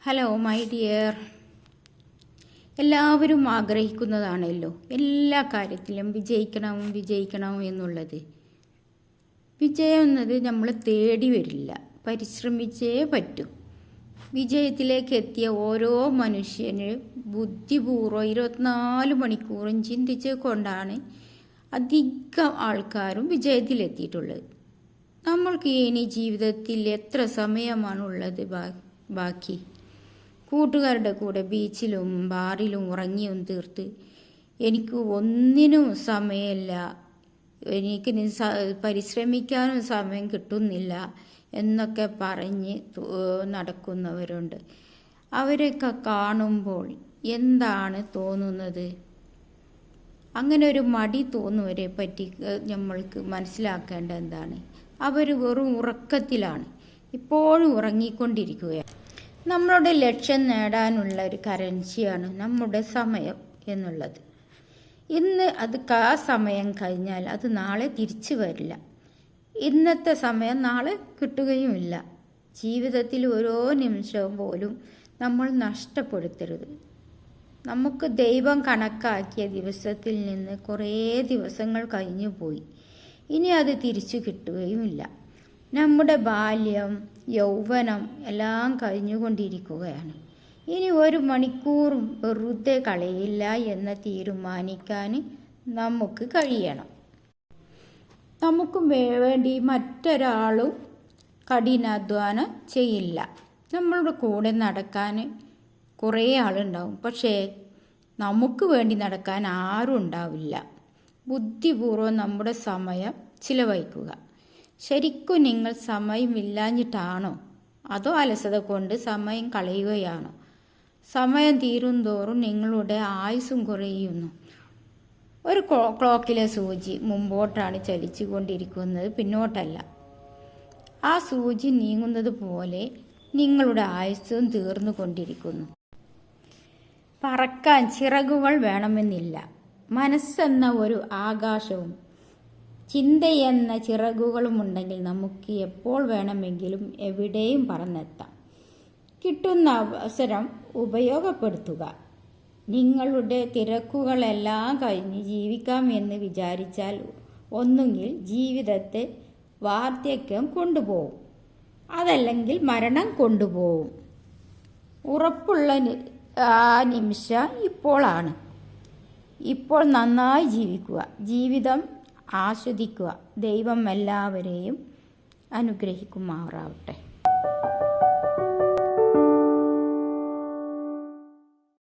Hello my dear, എല്ലാവരും ആഗ്രഹിക്കുന്നതാണല്ലോ എല്ലാ കാര്യത്തിലും വിജയിക്കണം എന്നുള്ളത്. വിജയം എന്നത് നമ്മൾ തേടി വരില്ല, പരിശ്രമിച്ചേ പറ്റൂ. വിജയത്തിലേക്ക് എത്തിയ ഓരോ മനുഷ്യന് ബുദ്ധിപൂർവ്വം 24 മണിക്കൂറും ചിന്തിച്ചു കൊണ്ടാണ് അധികം ആൾക്കാരും വിജയത്തിലെത്തിയിട്ടുള്ളത്. നമ്മൾക്ക് ഇനി ജീവിതത്തിൽ എത്ര സമയമാണുള്ളത് ബാക്കി? കൂട്ടുകാരുടെ കൂടെ ബീച്ചിലും ബാറിലും ഉറങ്ങിയും തീർത്ത് എനിക്ക് ഒന്നിനും സമയമില്ല, എനിക്ക് പരിശ്രമിക്കാനും സമയം കിട്ടുന്നില്ല എന്നൊക്കെ പറഞ്ഞ് നടക്കുന്നവരുണ്ട്. അവരെയൊക്കെ കാണുമ്പോൾ എന്താണ് തോന്നുന്നത്? അങ്ങനെ ഒരു മടി തോന്നുവരെ പറ്റി നമ്മൾക്ക് മനസ്സിലാക്കേണ്ട എന്താണ്? അവർ വെറും ഉറക്കത്തിലാണ്, ഇപ്പോഴും ഉറങ്ങിക്കൊണ്ടിരിക്കുകയാണ്. നമ്മളുടെ ലക്ഷ്യം നേടാനുള്ള ഒരു കറൻസിയാണ് നമ്മുടെ സമയം എന്നുള്ളത്. ഇന്ന് ആ സമയം കഴിഞ്ഞാൽ അത് നാളെ തിരിച്ചു വരില്ല. ഇന്നത്തെ സമയം നാളെ കിട്ടുകയുമില്ല. ജീവിതത്തിൽ ഓരോ നിമിഷവും പോലും നമ്മൾ നഷ്ടപ്പെടുത്തരുത്. നമുക്ക് ദൈവം കണക്കാക്കിയ ദിവസത്തിൽ നിന്ന് കുറേ ദിവസങ്ങൾ കഴിഞ്ഞു പോയി. ഇനി അത് തിരിച്ചു കിട്ടുകയുമില്ല. നമ്മുടെ ബാല്യം, യൗവനം എല്ലാം കഴിഞ്ഞുകൊണ്ടിരിക്കുകയാണ്. ഇനി 1 മണിക്കൂറും വെറുതെ കളയില്ല എന്ന് തീരുമാനിക്കാൻ നമുക്ക് കഴിയണം. നമുക്ക് വേണ്ടി മറ്റൊരാളും കഠിനാധ്വാനം ചെയ്യില്ല. നമ്മളുടെ കൂടെ നടക്കാൻ കുറേ ആളുണ്ടാവും, പക്ഷേ നമുക്ക് വേണ്ടി നടക്കാൻ ആരും ഉണ്ടാവില്ല. ബുദ്ധിപൂർവ്വം നമ്മുടെ സമയം ചിലവഴിക്കുക. ശരിക്കും നിങ്ങൾ സമയമില്ലാഞ്ഞിട്ടാണോ അതോ അലസത കൊണ്ട് സമയം കളയുകയാണോ? സമയം തീരുംതോറും നിങ്ങളുടെ ആയുസ്സും കുറയുന്നു. ഒരു ക്ലോക്കിലെ സൂചി മുമ്പോട്ടാണ് ചലിച്ചു കൊണ്ടിരിക്കുന്നത്, പിന്നോട്ടല്ല. ആ സൂചി നീങ്ങുന്നത് പോലെ നിങ്ങളുടെ ആയുസ്സും തീർന്നു കൊണ്ടിരിക്കുന്നു. പറക്കാൻ ചിറകുകൾ വേണമെന്നില്ല. മനസ്സെന്ന ഒരു ആകാശവും ചിന്തയെന്ന ചിറകുകളുമുണ്ടെങ്കിൽ നമുക്ക് എപ്പോൾ വേണമെങ്കിലും എവിടെയും പറന്നെത്താം. കിട്ടുന്ന അവസരം ഉപയോഗപ്പെടുത്തുക. നിങ്ങളുടെ തിരക്കുകളെല്ലാം കഴിഞ്ഞ് ജീവിക്കാമെന്ന് വിചാരിച്ചാൽ ഒന്നുകിൽ ജീവിതത്തെ വാർദ്ധക്യം കൊണ്ടുപോകും, അതല്ലെങ്കിൽ മരണം കൊണ്ടുപോകും. ഉറപ്പുള്ള ആ നിമിഷം ഇപ്പോഴാണ്. ഇപ്പോൾ നന്നായി ജീവിക്കുക, ജീവിതം ആസ്വദിക്കുക. ദൈവം എല്ലാവരെയും അനുഗ്രഹിക്കുമാറാവട്ടെ.